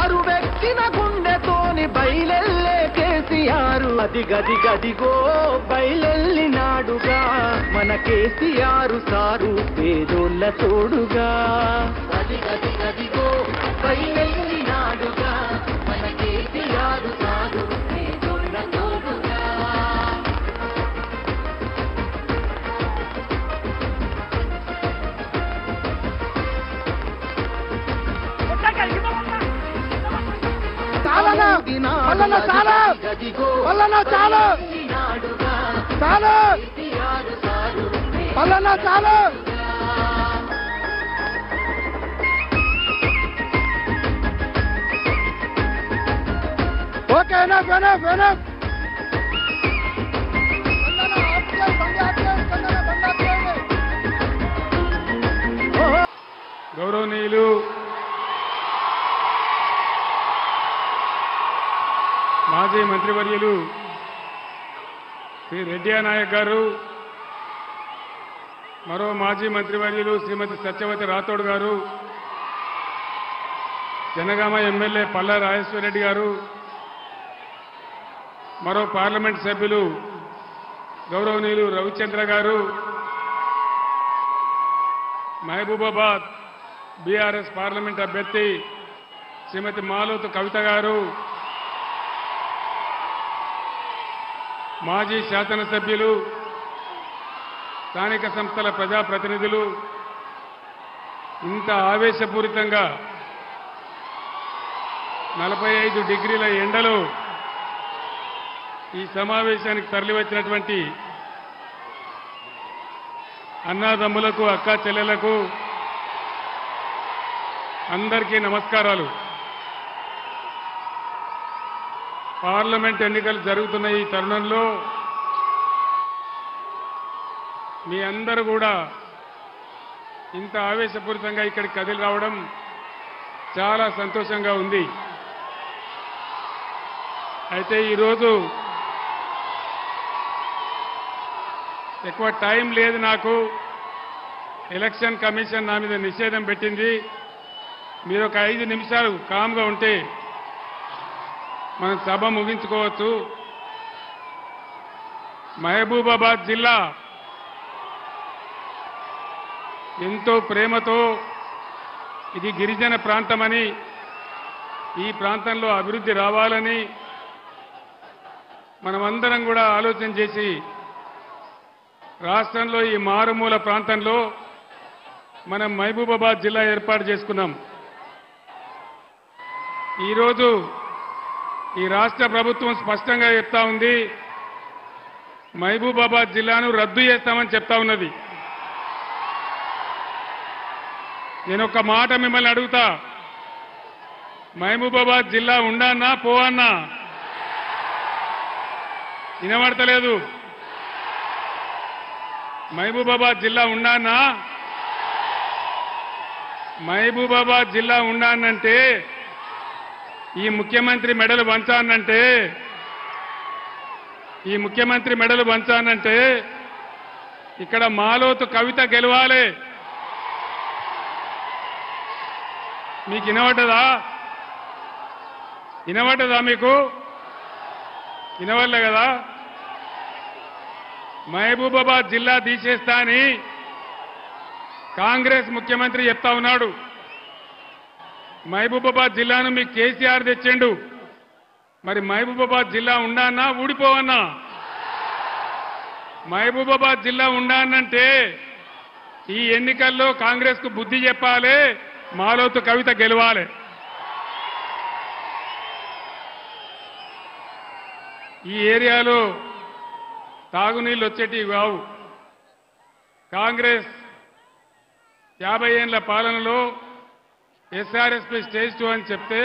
బరువెక్కిన గుండెతోని బయలెల్లే కేసీఆర్ గదిగో బయలెల్లినాడుగా మన కేసీఆర్ సారు పేదోళ్ళ తోడుగా గదిగో బయలెల్లినాడుగా మన కేసీఆర్ సారు పేదోళ్ళ తోడుగా ఓకే గౌరవనీయులు మాజీ మంత్రివర్యులు శ్రీ రెడ్డి నాయక్ గారు, మరో మాజీ మంత్రివర్యులు శ్రీమతి సత్యవతి రాథోడ్ గారు, జనగామ ఎమ్మెల్యే పల్లా రాజేశ్వరరెడ్డి గారు, మరో పార్లమెంట్ సభ్యులు గౌరవనీయులు రవిచంద్ర గారు, మహబూబాబాద్ బీఆర్ఎస్ పార్లమెంట్ అభ్యర్థి శ్రీమతి మాలోతు కవిత గారు, మాజీ శాసనసభ్యులు, స్థానిక సంస్థల ప్రజాప్రతినిధులు, ఇంత ఆవేశపూరితంగా 45 డిగ్రీల ఎండలో ఈ సమావేశానికి తరలివచ్చినటువంటి అన్నాదమ్ములకు, అక్కా చెల్లెలకు అందరికీ నమస్కారాలు. పార్లమెంట్ ఎన్నికలు జరుగుతున్న ఈ తరుణంలో మీ అందరూ కూడా ఇంత ఆవేశపూరితంగా ఇక్కడికి కదిలి రావడం చాలా సంతోషంగా ఉంది. అయితే ఈరోజు ఎక్కువ టైం లేదు నాకు. ఎలక్షన్ కమిషన్ నా మీద నిషేధం పెట్టింది. మీరు ఒక 5 నిమిషాలు కామ్గా ఉంటే మనం సభ ముగించుకోవచ్చు. మహబూబాబాద్ జిల్లా ఎంతో ప్రేమతో ఇది గిరిజన ప్రాంతమని, ఈ ప్రాంతంలో అభివృద్ధి రావాలని మనమందరం కూడా ఆలోచన చేసి రాష్ట్రంలో ఈ మారుమూల ప్రాంతంలో మనం మహబూబాబాద్ జిల్లా ఏర్పాటు చేసుకున్నాం. ఈరోజు ఈ రాష్ట్ర ప్రభుత్వం స్పష్టంగా చెప్తా ఉంది, మహబూబాబాద్ జిల్లాను రద్దు చేస్తామని చెప్తా ఉన్నది. నేను ఒక మాట మిమ్మల్ని అడుగుతా, మహబూబాబాద్ జిల్లా ఉండన్నా పోవన్నా? వినబడతలేదు. మహబూబాబాద్ జిల్లా ఉండన్నా? మహబూబాబాద్ జిల్లా ఉండానంటే, ఈ ముఖ్యమంత్రి మెడలు వంచానంటే, ఇక్కడ మాలోతు కవిత గెలవాలి. మీకు వినబడ్డదా? మీకు వినవల్లే కదా. మహబూబాబాద్ జిల్లా తీసేస్తా అని కాంగ్రెస్ ముఖ్యమంత్రి చెప్తా ఉన్నాడు. మహబూబాబాద్ జిల్లాను మీకు కేసీఆర్ తెచ్చిండు. మరి మహబూబాబాద్ జిల్లా ఉండానా ఊడిపోవన్నా? మహబూబాబాద్ జిల్లా ఉండానంటే ఈ ఎన్నికల్లో కాంగ్రెస్ కు బుద్ధి చెప్పాలి, మాలోతు కవిత గెలవాలి. ఈ ఏరియాలో తాగునీళ్ళు వచ్చేటివి కావు. కాంగ్రెస్ 50 ఏళ్ల పాలనలో ఎస్ఆర్ఎస్పీ స్టేజ్ 2 అని చెప్తే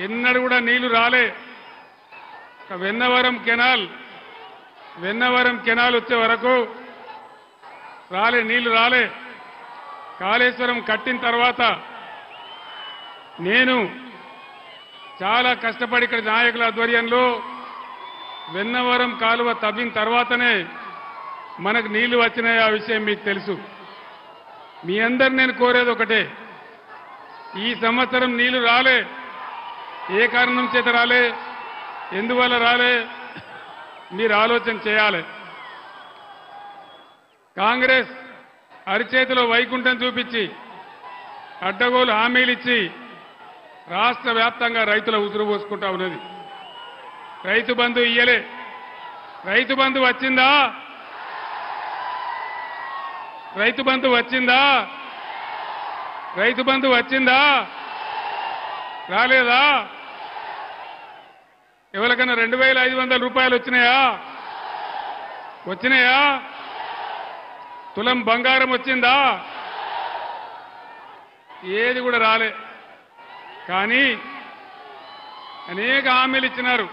ఎన్నడూ కూడా నీళ్లు రాలే. వెన్నవరం కెనాల్ వచ్చే వరకు నీళ్లు రాలే. కాళేశ్వరం కట్టిన తర్వాత నేను చాలా కష్టపడి ఇక్కడ నాయకుల ఆధ్వర్యంలో వెన్నవరం కాలువ తవ్విన తర్వాతనే మనకు నీళ్లు వచ్చినాయి. ఆ విషయం మీకు తెలుసు. మీ అందరు నేను కోరేది ఒకటే, ఈ సంవత్సరం నీళ్లు రాలే, ఏ కారణం చేత రాలే, ఎందువల్ల రాలే మీరు ఆలోచన చేయాలి. కాంగ్రెస్ అరిచేతిలో వైకుంఠం చూపించి అడ్డగోలు హామీలు ఇచ్చి రాష్ట్ర వ్యాప్తంగా రైతుల ఉసురు పోసుకుంటా ఉన్నది. రైతు బంధు ఇయ్యలే. రైతు బంధు వచ్చిందా? రైతు బంధు వచ్చిందా? రైతు బంధు వచ్చిందా? రాలేదా? ఎవరికైనా 2,500 రూపాయలు వచ్చినాయా? వచ్చినాయా? తులం బంగారం వచ్చిందా? ఏది కూడా రాలే. కానీ అనేక హామీలు ఇచ్చినారు.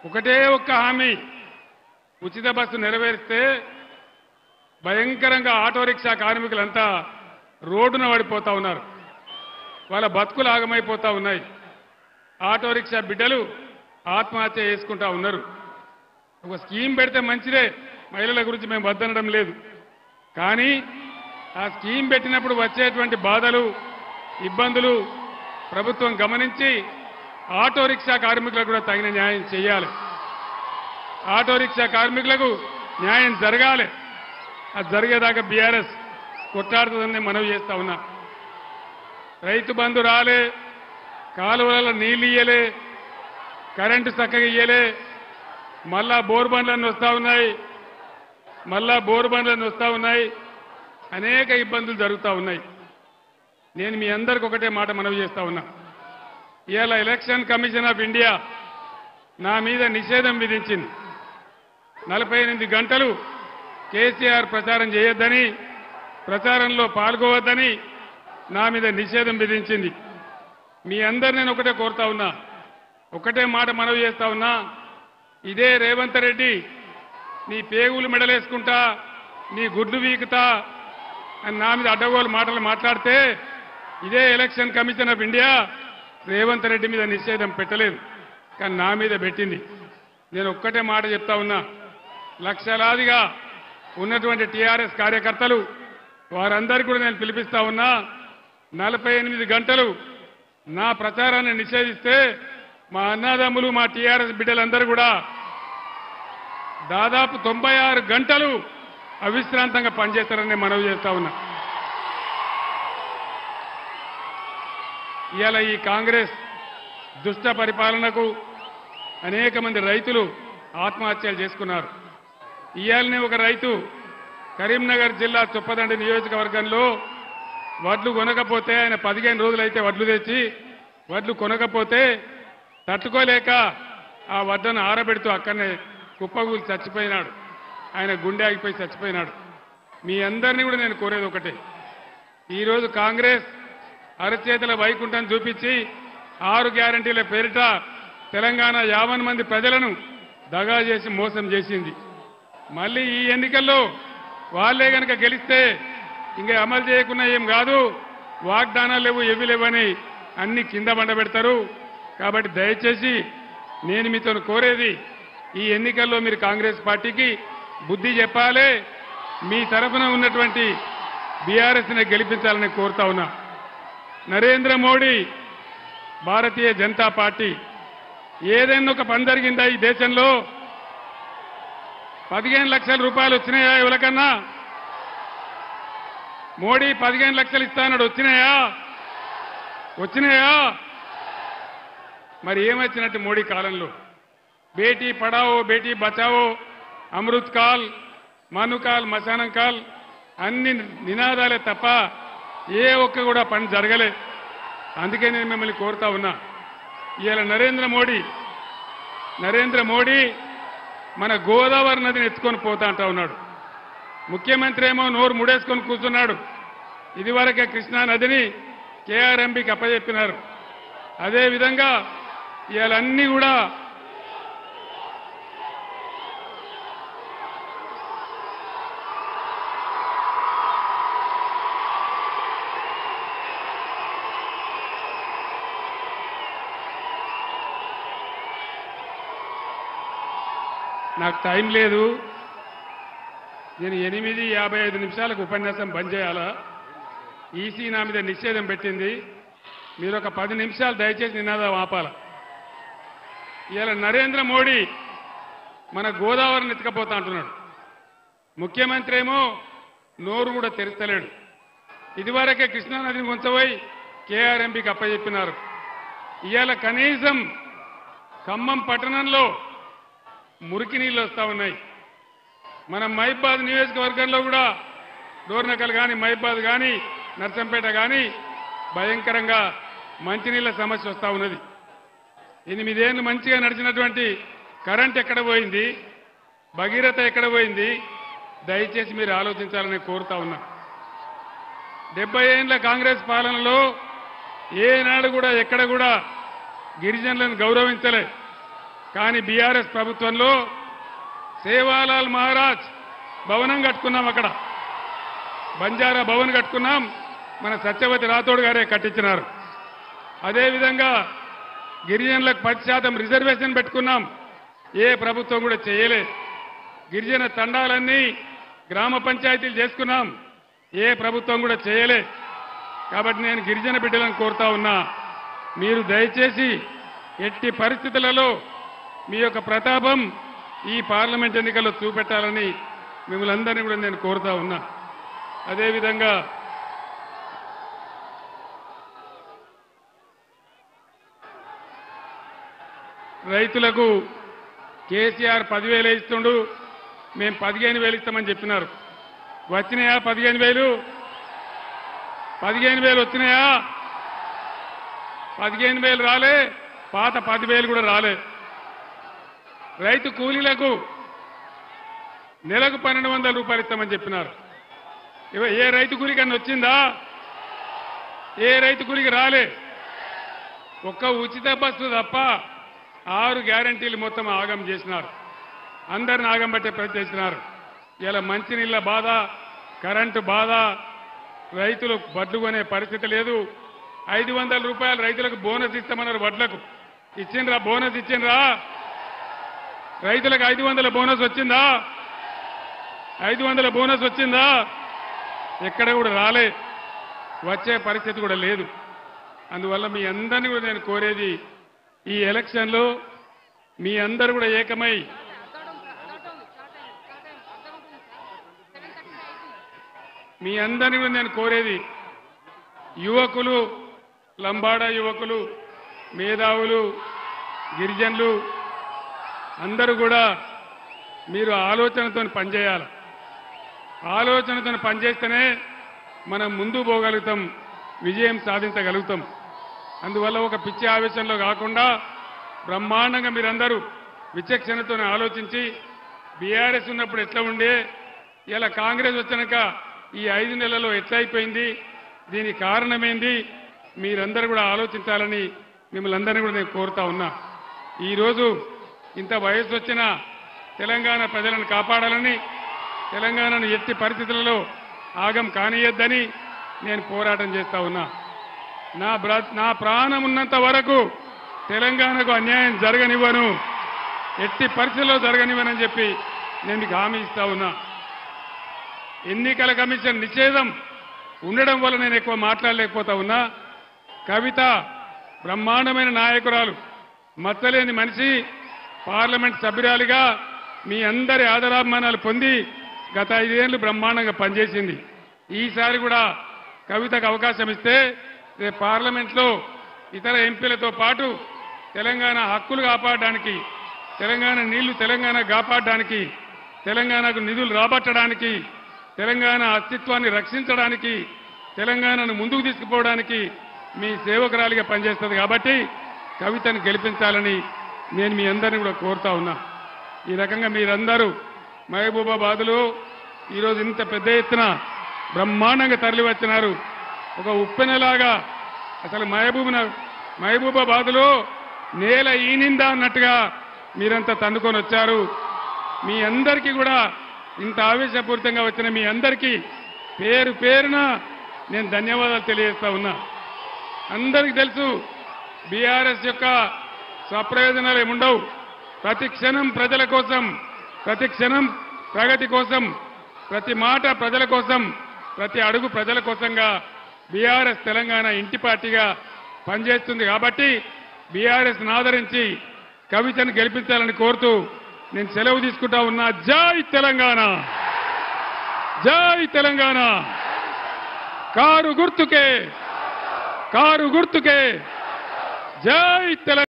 ఒకటే ఒక్క హామీ, ఉచిత బస్సు నెరవేరిస్తే భయంకరంగా ఆటో రిక్షా కార్మికులంతా రోడ్డున పడిపోతా ఉన్నారు. వాళ్ళ బతుకులు ఆగమైపోతా ఉన్నాయి. ఆటో రిక్షా బిడ్డలు ఆత్మహత్య చేసుకుంటా ఉన్నారు. ఒక స్కీమ్ పెడితే మంచిదే, మహిళల గురించి మేము వద్దనడం లేదు. కానీ ఆ స్కీమ్ పెట్టినప్పుడు వచ్చేటువంటి బాధలు, ఇబ్బందులు ప్రభుత్వం గమనించి ఆటో రిక్షా కార్మికులకు కూడా తగిన న్యాయం చేయాలి. ఆటో రిక్షా కార్మికులకు న్యాయం జరగాలి. అది జరిగేదాకా బీఆర్ఎస్ కొట్లాడుతుందని మనవి చేస్తా ఉన్నా. రైతు బంధు రాలే, కాలువలలో నీళ్లు ఇయ్యలే, కరెంటు చక్కగా ఇయ్యలే, మళ్ళా బోర్ బండ్లన్నీ వస్తూ ఉన్నాయి, మళ్ళా బోర్ బండ్లన్నీ వస్తూ ఉన్నాయి. అనేక ఇబ్బందులు జరుగుతూ ఉన్నాయి. నేను మీ అందరికి ఒకటే మాట మనవి చేస్తా ఉన్నా. ఇవాళ ఎలక్షన్ కమిషన్ ఆఫ్ ఇండియా నా మీద నిషేధం విధించింది. 48 గంటలు కేసీఆర్ ప్రచారం చేయొద్దని, ప్రచారంలో పాల్గొవద్దని నా మీద నిషేధం విధించింది. మీ అందరు నేను ఒకటే కోరుతా ఉన్నా, ఒకటే మాట మనవి చేస్తా ఉన్నా. ఇదే రేవంత్ రెడ్డి నీ పేగులు మెడలేసుకుంటా, నీ గుడ్లు వీకుతా అని నా మీద అడ్డగోలు మాటలు మాట్లాడితే, ఇదే election commission of India Revanth Reddy మీద నిషేధం పెట్టలేదు, కానీ నా మీద పెట్టింది. నేను ఒక్కటే మాట చెప్తా ఉన్నా, లక్షలాదిగా ఉన్నటువంటి టీఆర్ఎస్ కార్యకర్తలు వారందరికీ కూడా నేను పిలిపిస్తా ఉన్నా. 48 గంటలు నా ప్రచారాన్ని నిషేధిస్తే మా అన్నదమ్ములు, మా టీఆర్ఎస్ బిడ్డలందరూ కూడా దాదాపు 96 గంటలు అవిశ్రాంతంగా పనిచేస్తారని మనవి చేస్తా ఉన్నా. ఇవాళ ఈ కాంగ్రెస్ దుష్ట పరిపాలనకు అనేక మంది రైతులు ఆత్మహత్యలు చేసుకున్నారు. ఇవాళనే ఒక రైతు కరీంనగర్ జిల్లా చొప్పదండి నియోజకవర్గంలో వడ్లు కొనకపోతే, ఆయన 15 రోజులైతే వడ్లు తెచ్చి వడ్లు కొనకపోతే తట్టుకోలేక ఆ వడ్లను ఆరబెడుతూ అక్కడనే కుప్పగూలి చచ్చిపోయినాడు. ఆయన గుండె ఆగిపోయి చచ్చిపోయినాడు. మీ అందరినీ కూడా నేను కోరేది ఒకటే, ఈరోజు కాంగ్రెస్ అరచేతుల వైకుంఠం చూపించి 6 గ్యారంటీల పేరిట తెలంగాణ 50 మంది ప్రజలను దగా చేసి మోసం చేసింది. మళ్ళీ ఈ ఎన్నికల్లో వాళ్ళే గనక గెలిస్తే ఇంకా అమలు చేయకుండా ఏం కాదు, వాగ్దానాలు లేవు, ఏవి లేవని అన్ని కింద బండబెడతారు. కాబట్టి దయచేసి నేను మీతో కోరేది, ఈ ఎన్నికల్లో మీరు కాంగ్రెస్ పార్టీకి బుద్ధి చెప్పాలి. మీ తరఫున ఉన్నటువంటి బీఆర్ఎస్ని గెలిపించాలని కోరుతా ఉన్నా. నరేంద్ర మోడీ, భారతీయ జనతా పార్టీ ఏదైనా ఒక పని జరిగిందా ఈ దేశంలో? 15 లక్షల రూపాయలు వచ్చినాయా ఎవరికన్నా? మోడీ 15 లక్షలు ఇస్తానడు, వచ్చినాయా? వచ్చినాయా? మరి ఏమొచ్చినట్టు మోడీ కాలంలో? బేటీ పడావో, బేటీ బచావో, అమృత్ కాల్, మనుకాల్, మశానం కాల్ అన్ని నినాదాలే తప్ప ఏ ఒక్క కూడా పని జరగలే. అందుకే నేను మిమ్మల్ని కోరుతా ఉన్నా, ఇవాళ నరేంద్ర మోడీ మన గోదావరి నదిని ఎత్తుకొని పోతా అంటా ఉన్నాడు. ముఖ్యమంత్రి ఏమో నోరు ముడేసుకొని కూర్చున్నాడు. ఇదివరకే కృష్ణా నదిని కేఆర్ఎంబీకి అప్పచెప్పినారు. అదేవిధంగా ఇవాళ అన్నీ కూడా నాకు టైం లేదు, నేను 8:55 నిమిషాలకు ఉపన్యాసం బంద్ చేయాలా? ఈసీ నా మీద నిషేధం పెట్టింది. మీరు ఒక 10 నిమిషాలు దయచేసి నినాదం ఆపాల. ఇవాళ నరేంద్ర మోడీ మన గోదావరిని ఎత్తుకపోతా అంటున్నాడు. ముఖ్యమంత్రి ఏమో నోరు కూడా తెరుస్తలేడు. ఇదివరకే కృష్ణానదిని ఉంచబోయి కేఆర్ఎంపీకి అప్పచెప్పినారు. ఇవాళ కనీసం ఖమ్మం పట్టణంలో మురికి నీళ్ళు వస్తూ ఉన్నాయి. మన మహిబాద్ నియోజకవర్గంలో కూడా డోర్నకల్ కానీ మహిబాద్ కానీ నర్సంపేట కానీ భయంకరంగా మంచినీళ్ళ సమస్య వస్తూ ఉన్నది. 8 ఏళ్ళు మంచిగా నడిచినటువంటి కరెంట్ ఎక్కడ పోయింది, భగీరథ ఎక్కడ పోయింది, దయచేసి మీరు ఆలోచించాలని కోరుతా ఉన్నా. 70 ఏళ్ల కాంగ్రెస్ పాలనలో ఏనాడు కూడా ఎక్కడ కూడా గిరిజనులను గౌరవించలే. కానీ బీఆర్ఎస్ ప్రభుత్వంలో సేవాలాల్ మహారాజ్ భవనం కట్టుకున్నాం, అక్కడ బంజారా భవన్ కట్టుకున్నాం, మన సత్యవతి రాథోడ్ గారే కట్టించినారు. అదేవిధంగా గిరిజనులకు 10% రిజర్వేషన్ పెట్టుకున్నాం, ఏ ప్రభుత్వం కూడా చేయలే. గిరిజన తండాలన్నీ గ్రామ పంచాయతీలు చేసుకున్నాం, ఏ ప్రభుత్వం కూడా చేయలే. కాబట్టి నేను గిరిజన బిడ్డలను కోరుతా ఉన్నా, మీరు దయచేసి ఎట్టి పరిస్థితులలో మీ యొక్క ప్రతాపం ఈ పార్లమెంట్ ఎన్నికల్లో చూపెట్టాలని మిమ్మల్ని అందరినీ కూడా నేను కోరుతా ఉన్నా. అదేవిధంగా రైతులకు కేసీఆర్ 10,000 ఇస్తుండు, మేము 15,000 ఇస్తామని చెప్పినారు. వచ్చినాయా 15,000? 15,000 వచ్చినాయా? 15,000 రాలే, పాత 10,000 కూడా రాలే. రైతు కూలీలకు నెలకు 1,200 రూపాయలు ఇస్తామని చెప్పినారు. ఏ రైతు కూలికన్నా వచ్చిందా? ఏ రైతు కూలికి రాలే. ఒక్క ఉచిత బస్సు తప్ప 6 గ్యారంటీలు మొత్తం ఆగం చేసినారు, అందరిని ఆగం పట్టే ప్రయత్నం చేసినారు. ఇలా మంచినీళ్ళ బాధ, కరెంటు బాధ, రైతులు వడ్లు కొనే పరిస్థితి లేదు. 500 రూపాయలు రైతులకు బోనస్ ఇస్తామన్నారు. వడ్లకు ఇచ్చిండ్రా? బోనస్ ఇచ్చిండ్రా? రైతులకు 500 బోనస్ వచ్చిందా? 500 బోనస్ వచ్చిందా? ఎక్కడ కూడా రాలే, వచ్చే పరిస్థితి కూడా లేదు. అందువల్ల మీ అందరినీ కూడా నేను కోరేది, ఈ ఎలక్షన్లో మీ అందరూ కూడా ఏకమై మీ అందరినీ కూడా నేను కోరేది, యువకులు, లంబాడా యువకులు, మేధావులు, గిరిజనులు అందరూ కూడా మీరు ఆలోచనతో పనిచేయాలి. ఆలోచనతో పనిచేస్తేనే మనం ముందు పోగలుగుతాం, విజయం సాధించగలుగుతాం. అందువల్ల ఒక పిచ్చి ఆవేశంలో కాకుండా బ్రహ్మాండంగా మీరందరూ విచక్షణతో ఆలోచించి, బీఆర్ఎస్ ఉన్నప్పుడు ఎట్లా ఉండే, ఇలా కాంగ్రెస్ వచ్చినాక ఈ 5 నెలల్లో ఎట్లా అయిపోయింది, దీనికి కారణమేంది, మీరందరూ కూడా ఆలోచించాలని మిమ్మల్ని అందరినీ కూడా నేను కోరుతా ఉన్నా. ఈరోజు ఇంత వయసు వచ్చిన తెలంగాణ ప్రజలను కాపాడాలని, తెలంగాణను ఎట్టి పరిస్థితులలో ఆగం కానియద్దని నేను పోరాటం చేస్తా ఉన్నా. నా ప్రాణం ఉన్నంత వరకు తెలంగాణకు అన్యాయం జరగనివ్వను, ఎట్టి పరిస్థితుల్లో జరగనివ్వనని చెప్పి నేను మీకు హామీ ఇస్తా ఉన్నా. ఎన్నికల కమిషన్ నిషేధం ఉండడం వల్ల నేను ఎక్కువ మాట్లాడలేకపోతా ఉన్నా. కవిత బ్రహ్మాండమైన నాయకురాలు, మచ్చలేని మనిషి, పార్లమెంట్ సభ్యురాలిగా మీ అందరి ఆదరాభిమానాలు పొంది గత 5 ఏళ్లు బ్రహ్మాండంగా పనిచేసింది. ఈసారి కూడా కవితకు అవకాశం ఇస్తే రేపు పార్లమెంట్లో ఇతర ఎంపీలతో పాటు తెలంగాణ హక్కులు కాపాడడానికి, తెలంగాణ నీళ్లు తెలంగాణ కాపాడడానికి, తెలంగాణకు నిధులు రాబట్టడానికి, తెలంగాణ అస్తిత్వాన్ని రక్షించడానికి, తెలంగాణను ముందుకు తీసుకుపోవడానికి మీ సేవకురాలిగా పనిచేస్తుంది. కాబట్టి కవితను గెలిపించాలని నేను మీ అందరినీ కూడా కోరుతా ఉన్నా. ఈ రకంగా మీరందరూ మహబూబాబాద్లో ఈరోజు ఇంత పెద్ద ఎత్తున బ్రహ్మాండంగా తరలి వచ్చినారు. ఒక ఉప్పెనలాగా అసలు మహబూబాబాద్లో నేల ఈనిందా అన్నట్టుగా మీరంతా తన్నుకొని వచ్చారు. మీ అందరికీ కూడా ఇంత ఆవేశపూరితంగా వచ్చిన మీ అందరికీ పేరు పేరున నేను ధన్యవాదాలు తెలియజేస్తా ఉన్నా. అందరికీ తెలుసు బీఆర్ఎస్ యొక్క స్వప్రయోజనాలు ఏముండవు. ప్రతి క్షణం ప్రజల కోసం, ప్రతి క్షణం ప్రగతి కోసం, ప్రతి మాట ప్రజల కోసం, ప్రతి అడుగు ప్రజల కోసంగా బీఆర్ఎస్ తెలంగాణ ఇంటి పార్టీగా పనిచేస్తుంది కాబట్టి బీఆర్ఎస్ ఆదరించి కవితను గెలిపించాలని కోరుతూ నేను సెలవు తీసుకుంటా ఉన్నా. జై తెలంగాణ, జై తెలంగాణ. కారు గుర్తుకే, కారు గుర్తుకే. జై తెలంగాణ.